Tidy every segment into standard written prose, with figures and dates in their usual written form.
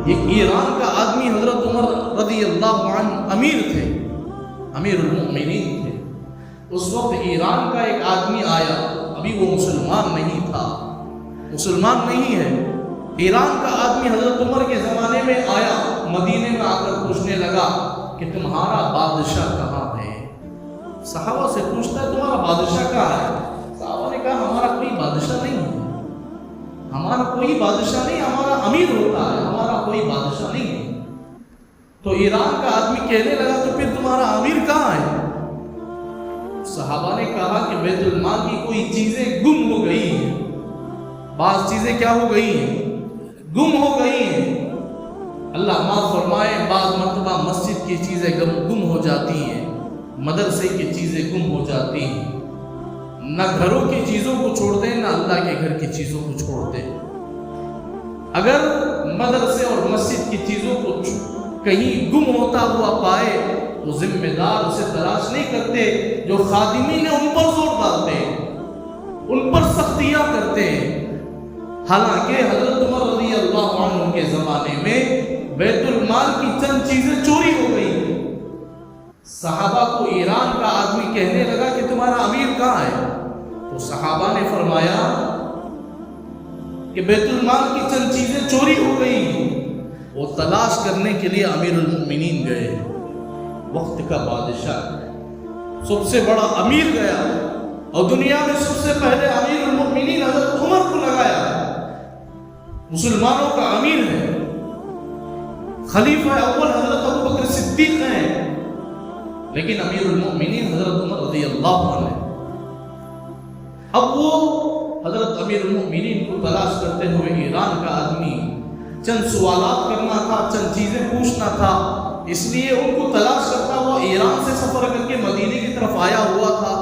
یہ ایران کا آدمی حضرت عمر رضی اللہ عنہ امیر تھے، امیر المؤمنین تھے۔ اس وقت ایران کا ایک آدمی آیا، ابھی وہ مسلمان نہیں تھا، مسلمان نہیں ہے۔ ایران کا آدمی حضرت عمر کے زمانے میں آیا، مدینے میں آ کر پوچھنے لگا کہ تمہارا بادشاہ کہاں ہے؟ صحابہ سے پوچھتا ہے تمہارا بادشاہ کہاں ہے؟ صحابہ نے کہا ہمارا کوئی بادشاہ نہیں ہے، ہمارا کوئی بادشاہ نہیں، ہمارا امیر ہوتا ہے، ہمارا کوئی بادشاہ نہیں ہے۔ تو ایران کا آدمی کہنے لگا تو پھر تمہارا امیر کہاں ہے؟ صحابہ نے کہا کہ بیت المال کی کوئی چیزیں گم ہو گئی ہیں، بعض چیزیں کیا ہو گئی ہیں؟ گم ہو گئی ہیں۔ اللہ معاف فرمائے، بعض مرتبہ مسجد کی چیزیں گم ہو جاتی ہیں، مدرسے کی چیزیں گم ہو جاتی ہیں، نہ گھروں کی چیزوں کو چھوڑتے ہیں نہ اللہ کے گھر کی چیزوں کو چھوڑتے ہیں۔ اگر مدرسے اور مسجد کی چیزوں کو کہیں گم ہوتا ہوا پائے تو ذمہ دار اسے تلاش نہیں کرتے، جو خادمین ہیں ان پر زور ڈالتے ہیں، ان پر سختیاں کرتے ہیں۔ حالانکہ حضرت عمر رضی اللہ عنہ کے زمانے میں بیت المال کی چند چیزیں چوری ہو گئی۔ صحابہ کو ایران کا آدمی کہنے لگا کہ تمہارا امیر کہاں ہے؟ تو صحابہ نے فرمایا کہ بیت المال کی چند چیزیں چوری ہو گئی۔ وہ تلاش کرنے کے لیے امیر المؤمنین گئے، وقت کا بادشاہ، سب سے بڑا امیر گیا، اور دنیا میں سب سے پہلے امیر المؤمنین حضرت عمر کو لگایا۔ مسلمانوں کا امیر ہے، خلیفہ اول حضرت ابوبکر صدیق ہیں، لیکن امیر المؤمنین حضرت عمر رضی اللہ عنہ۔ اب وہ حضرت امیر المؤمنین کو تلاش کرتے ہوئے ایران کا آدمی چند سوالات کرنا تھا، چند چیزیں پوچھنا تھا، اس لیے ان کو تلاش کرتا ہوا ایران سے سفر کر کے مدینے کی طرف آیا ہوا تھا۔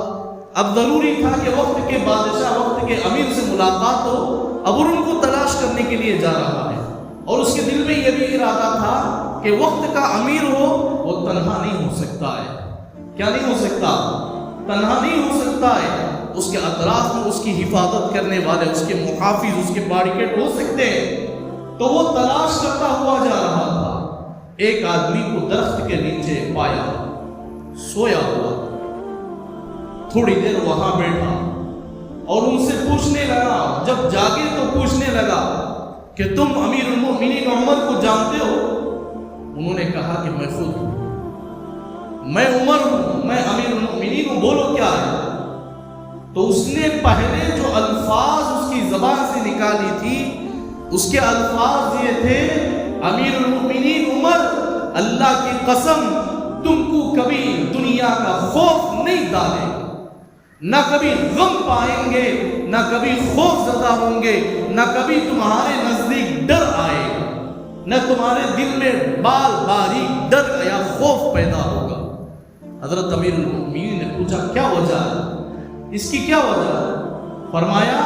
اب ضروری تھا کہ وقت کے بادشاہ، وقت کے امیر سے ملاقات ہو، اب ان کو تلاش کرنے کے لیے جا رہا ہے، اور اس کے دل میں یہ بھی ارادہ تھا کہ وقت کا امیر ہو وہ تنہا نہیں ہو سکتا ہے۔ کیا نہیں ہو سکتا؟ تنہا نہیں ہو سکتا ہے، اس کے اطراف میں اس کی حفاظت کرنے والے، اس کے محافظ، اس کے باڈیگارڈ ہو سکتے ہیں۔ تو وہ تلاش کرتا ہوا جا رہا تھا، ایک آدمی کو درخت کے نیچے پایا، سویا ہوا، تھوڑی دیر وہاں بیٹھا اور ان سے پوچھنے لگا، جب جاگے تو پوچھنے لگا کہ تم امیر المؤمنین عمر کو جانتے ہو؟ انہوں نے کہا کہ میں خود ہوں، میں عمر ہوں، میں امیر المؤمنین ہوں، بولو کیا ہے؟ تو اس نے پہلے جو الفاظ اس کی زبان سے نکالی تھی، اس کے الفاظ یہ تھے، امیر المؤمنین عمر، اللہ کی قسم تم کو کبھی دنیا کا خوف نہیں ڈالے، نہ کبھی غم پائیں گے، نہ کبھی خوف زدہ ہوں گے، نہ کبھی تمہارے نزدیک ڈر آئے گا، نہ تمہارے دل میں بال باریک ڈر یا خوف پیدا ہوگا۔ حضرت امیر المؤمنین نے پوچھا کیا وجہ ہے، اس کی کیا وجہ ہے؟ فرمایا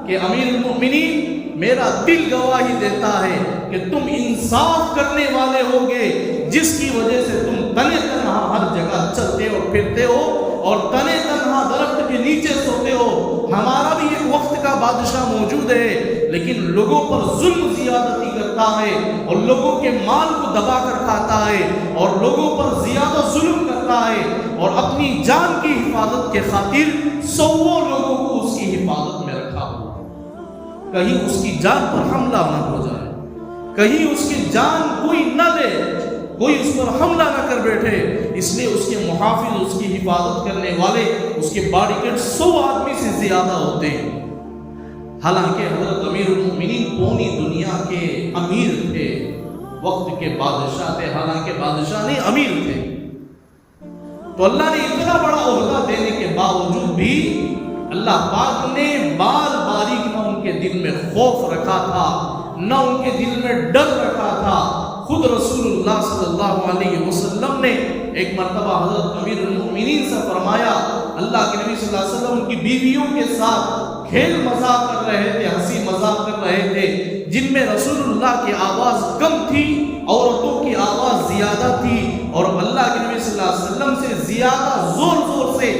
کہ امیر المؤمنین میرا دل گواہی دیتا ہے کہ تم انصاف کرنے والے ہوگے، جس کی وجہ سے تم تنے تنہا ہر جگہ چلتے اور پھرتے ہو اور تنے تنہا درخت کے نیچے سوتے ہو۔ ہمارا بھی ایک وقت کا بادشاہ موجود ہے، لیکن لوگوں پر ظلم زیادتی کرتا ہے اور لوگوں کے مال کو دبا کر کھاتا ہے اور لوگوں پر زیادہ ظلم کرتا ہے، اور اپنی جان کی حفاظت کے خاطر سووں لوگوں کو اس کی حفاظت میں رکھا ہوا، کہیں اس کی جان پر حملہ نہ ہو جائے، کہیں اس کی جان کوئی نہ لے، کوئی اس پر حملہ نہ کر بیٹھے، اس لیے اس کے محافظ، اس کی حفاظت کرنے والے، اس کے باڈی گارڈ 100 آدمی سے زیادہ ہوتے ہیں۔ حالانکہ حضرت امیر المؤمنین پوری دنیا کے امیر تھے، وقت کے بادشاہ تھے، حالانکہ بادشاہ نہیں امیر تھے۔ تو اللہ نے اتنا بڑا عہدہ دینے کے باوجود بھی اللہ پاک نے بال باریک نہ ان کے دل میں خوف رکھا تھا، نہ ان کے دل میں ڈر رکھا تھا۔ خود رسول اللہ صلی اللہ علیہ وسلم نے ایک مرتبہ حضرت امیر المؤمنین سے فرمایا، اللہ کے نبی صلی اللہ علیہ وسلم ان کی بیویوں کے ساتھ کھیل مذاق کر رہے تھے، ہنسی مذاق کر رہے تھے، جن میں رسول اللہ کی آواز کم تھی، عورتوں کی آواز زیادہ تھی، اور اللہ کے نبی صلی اللہ علیہ وسلم سے زیادہ زور زور سے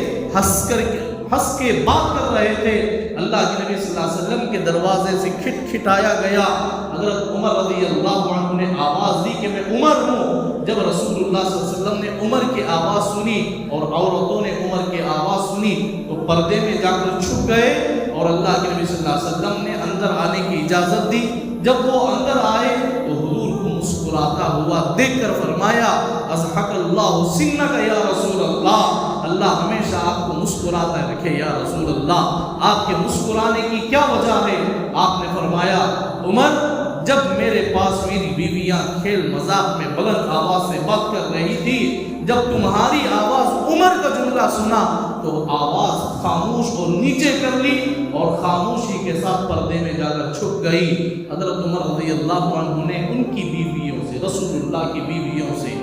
ہنس کے بات کر رہے تھے، اللہ کے نبی صلی اللہ علیہ وسلم کے دروازے سے کھٹکھٹایا گیا۔ حضرت عمر رضی اللہ عنہ نے آواز دی کہ میں عمر ہوں۔ جب رسول اللہ صلی اللہ علیہ وسلم نے عمر کی آواز سنی اور عورتوں نے عمر کی آواز سنی تو پردے میں جا کر چھپ گئے، اور اللہ کے نبی صلی اللہ علیہ وسلم نے اندر آنے کی اجازت دی۔ جب وہ اندر آئے تو حضور کو مسکراتا ہوا دیکھ کر فرمایا اضحک اللہ سنک یا رسول اللہ، اللہ ہمیشہ آپ کو مسکراتا رکھے یا رسول اللہ، آپ کے مسکرانے کی کیا وجہ ہے؟ آپ نے فرمایا عمر، جب میرے پاس میری بیویاں کھیل مذاق میں بلند آواز سے بات کر رہی تھی، جب تمہاری آواز عمر کا جملہ سنا تو آواز خاموش اور نیچے کر لی اور خاموشی کے ساتھ پردے میں جا کر چھپ گئی۔ حضرت عمر رضی اللہ عنہ نے ان کی بیویوں سے، رسول اللہ کی بیویوں سے،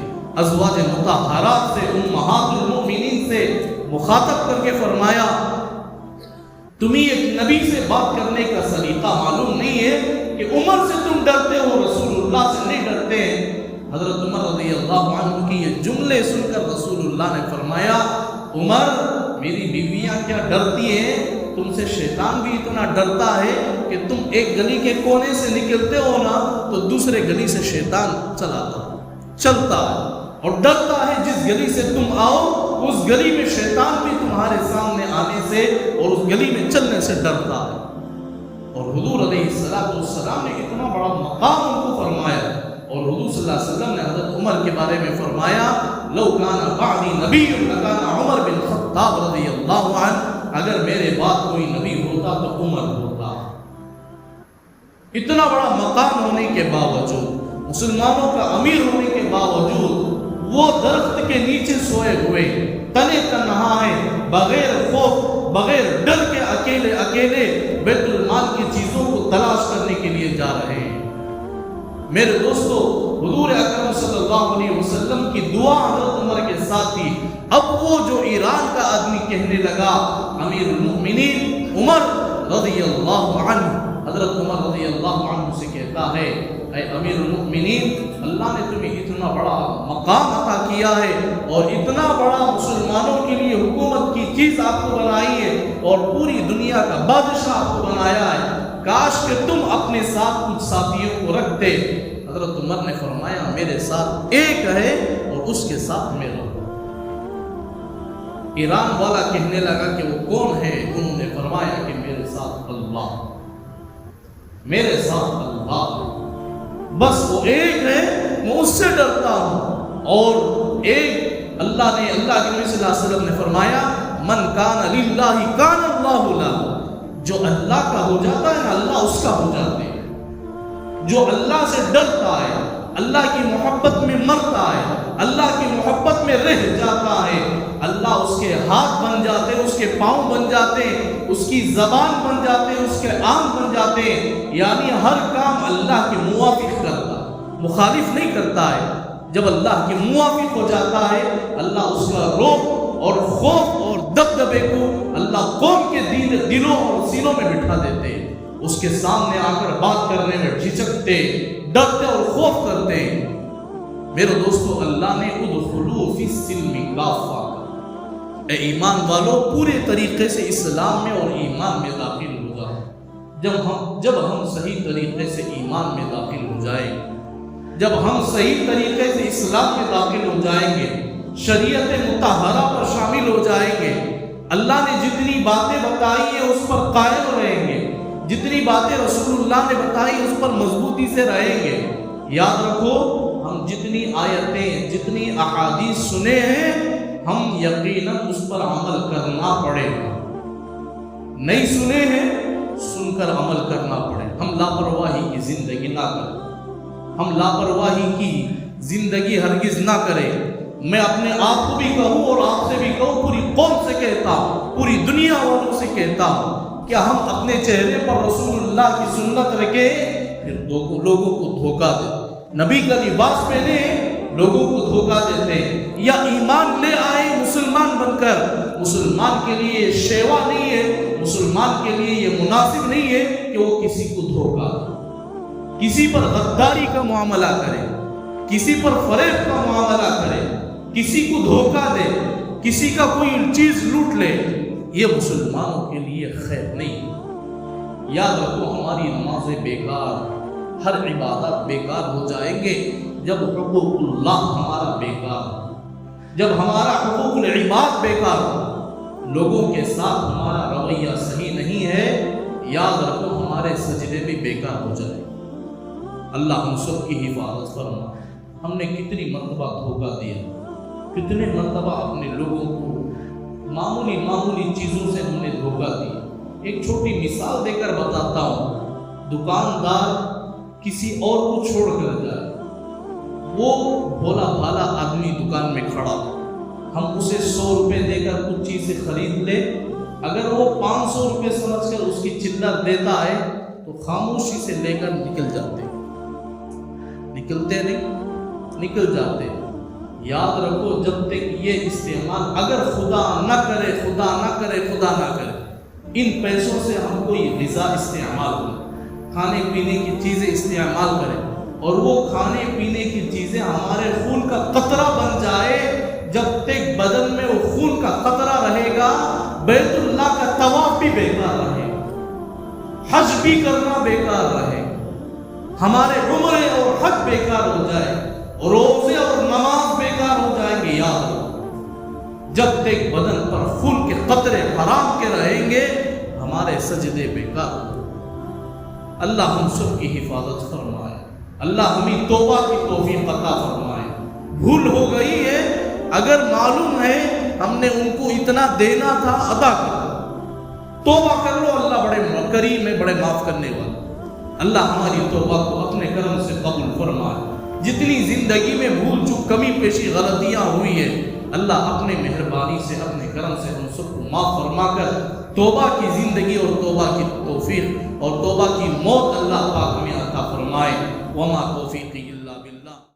ازواج مطہرات سے، امہات المؤمنین سے مخاطب کر کے فرمایا تمہیں ایک نبی سے بات کرنے کا سلیقہ معلوم نہیں ہے کہ عمر سے تم ڈرتے ہو، رسول اللہ سے نہیں ڈرتے ہیں۔ حضرت عمر رضی اللہ عنہ کی یہ جملے سن کر رسول اللہ نے فرمایا عمر، میری بیویاں کیا ڈرتی ہیں؟ تم سے شیطان بھی اتنا ڈرتا ہے کہ تم ایک گلی کے کونے سے نکلتے ہو نا تو دوسرے گلی سے شیطان چلتا ہے اور ڈرتا ہے جس گلی سے تم آؤ اس گلی میں شیطان بھی تمہارے سامنے آنے سے اور اس گلی میں چلنے سے ڈرتا ہے۔ اور حضور علیہ السلام نے اتنا بڑا مقام ان کو فرمایا، اور حضور صلی اللہ علیہ وسلم نے حضرت عمر کے بارے میں فرمایا لو کان بعدی نبی لکان عمر بن خطاب رضی اللہ عنہ، اگر میرے بعد کوئی نبی ہوتا تو عمر ہوتا۔ اتنا بڑا مقام ہونے کے باوجود، مسلمانوں کا امیر ہونے کے باوجود، وہ درخت کے نیچے سوئے ہوئے تنے تنہا ہے، بغیر خوف بغیر ڈر کے اکیلے بیت المال کی چیزوں کو تلاش کرنے کے لیے جا رہے ہیں۔ میرے دوستو، حضور اکرم صلی اللہ علیہ وسلم کی دعا حضرت عمر کے ساتھ تھی۔ اب وہ جو ایران کا آدمی کہنے لگا، امیر المؤمنین عمر رضی اللہ عنہ، حضرت عمر رضی اللہ عنہ سے کہتا ہے اے امیر المؤمنین، اللہ نے تمہیں اتنا بڑا مقام عطا کیا ہے اور اتنا بڑا مسلمانوں کے لیے حکومت کی چیز آپ کو بنائی ہے اور پوری دنیا کا بادشاہ آپ کو بنایا ہے، کاش کہ تم اپنے ساتھ کچھ ساتھیوں کو رکھتے۔ حضرت عمر نے فرمایا میرے ساتھ ایک ہے اور اس کے ساتھ میرا۔ ایران والا کہنے لگا کہ وہ کون ہے؟ انہوں نے فرمایا کہ میرے ساتھ اللہ، میرے ساتھ اللہ، بس وہ ایک ہے، میں اس سے ڈرتا ہوں۔ اور ایک اللہ کے نبی صلی اللہ علیہ وسلم نے فرمایا من کان للہ کان اللہ لہ، جو اللہ کا ہو جاتا ہے نا اللہ اس کا ہو جاتے ہیں۔ جو اللہ سے ڈرتا ہے، اللہ کی محبت میں مرتا ہے، اللہ کی محبت میں رہ جاتا ہے، اللہ اس کے ہاتھ بن جاتے ہیں، اس کے پاؤں بن جاتے ہیں، اس کی زبان بن جاتے ہیں، اس کے آنکھ بن جاتے ہیں، یعنی ہر کام اللہ کے موافق کرتا ہے، مخالف نہیں کرتا ہے۔ جب اللہ کے موافق ہو جاتا ہے اللہ اس کا رعب اور خوف اور دبدبے کو اللہ قوم کے دلوں اور سینوں میں بٹھا دیتے ہیں، اس کے سامنے آ کر بات کرنے میں جھجکتے، ڈرتے اور خوف کرتے ہیں۔ میرے دوستو، اللہ نے ادخلوا فی السلم کافہ، اے ایمان والو پورے طریقے سے اسلام میں اور ایمان میں داخل ہو جاؤ۔ جب ہم صحیح طریقے سے ایمان میں داخل ہو جائیں، جب ہم صحیح طریقے سے اسلام میں داخل ہو جائیں گے، شریعت مطہرہ پر شامل ہو جائیں گے، اللہ نے جتنی باتیں بتائی ہیں اس پر قائم رہیں گے، جتنی باتیں رسول اللہ نے بتائی اس پر مضبوطی سے رہیں گے۔ یاد رکھو، ہم جتنی آیتیں، جتنی احادیث سنے ہیں، ہم یقیناً اس پر عمل کرنا پڑے گا۔ نہیں سنے ہیں، سن کر عمل کرنا پڑے۔ ہم لاپرواہی کی زندگی نہ کریں، ہم لاپرواہی کی زندگی ہرگز نہ کریں۔ میں اپنے آپ کو بھی کہوں اور آپ سے بھی کہوں، پوری قوم سے کہتا ہوں، پوری دنیا والوں سے کہتا ہوں، کیا ہم اپنے چہرے پر رسول اللہ کی سنت رکھے پھر لوگوں کو دھوکہ دیں، نبی کا لباس پہنے لوگوں کو دھوکہ دیتے ہیں، یا ایمان لے آئے مسلمان بن کر؟ مسلمان کے لیے یہ شیوا نہیں ہے، مسلمان کے لیے یہ مناسب نہیں ہے کہ وہ کسی کو دھوکہ دے، کسی پر غداری کا معاملہ کرے، کسی پر فریب کا معاملہ کرے، کسی کو دھوکہ دے، کسی کا کوئی چیز لوٹ لے۔ یہ مسلمانوں کے لیے خیر نہیں ہے۔ یاد رکھو ہماری نمازیں بیکار، ہر عبادت بیکار ہو جائیں گے جب حقوق اللہ ہمارا بیکار ہو، جب ہمارا حقوق العباد بیکار ہو، لوگوں کے ساتھ ہمارا رویہ صحیح نہیں ہے، یاد رکھو ہمارے سجدے بھی بیکار ہو جائیں۔ اللہ ہم سب کی حفاظت فرما۔ ہم نے کتنی مرتبہ دھوکہ دیا، کتنے مرتبہ اپنے لوگوں کو معمولی چیزوں سے ہم نے دھوکہ دیا۔ ایک چھوٹی مثال دے کر بتاتا ہوں، دکاندار کسی اور کو چھوڑ کر جائے، وہ بھولا بھالا آدمی دکان میں کھڑا، ہم اسے 100 روپے دے کر کچھ چیزیں خرید لے، اگر وہ 500 روپے سمجھ کر اس کی چلت دیتا ہے تو خاموشی سے لے کر نکل جاتے، نکلتے نہیں، نکل جاتے۔ یاد رکھو جب تک یہ استعمال، اگر خدا نہ کرے ان پیسوں سے ہم کوئی غذا استعمال کریں، کھانے پینے کی چیزیں استعمال کریں، اور وہ کھانے پینے کی چیزیں ہمارے خون کا قطرہ بن جائے، جب تک بدن میں وہ خون کا قطرہ رہے گا، بیت اللہ کا طواف بھی بیکار رہے گا، حج بھی کرنا بیکار رہے گا، ہمارے عمرے اور حج بیکار ہو جائے، روزے اور نماز بیکار ہو جائیں گے۔ یاد رکھو جب تک بدن پر خون کے قطرے حرام کے رہیں گے، ہمارے سجدے بیکار ہوں۔ اللہ ہم سب کی حفاظت فرمائے، اللہ ہمیں توبہ کی توفیق عطا فرمائے۔ بھول ہو گئی ہے، اگر معلوم ہے ہم نے ان کو اتنا دینا تھا، ادا کر دو، توبہ کر لو، اللہ بڑے کریم ہے، بڑے معاف کرنے والا۔ اللہ ہماری توبہ کو اپنے کرم سے قبول فرمائے۔ جتنی زندگی میں بھول چوک کمی پیشی غلطیاں ہوئی ہے، اللہ اپنے مہربانی سے اپنے کرم سے ہم سب کو معاف فرما کر توبہ کی زندگی اور توبہ کی توفیق اور توبہ کی موت اللہ پاک ہمیں عطا فرمائے۔ وما توفیقی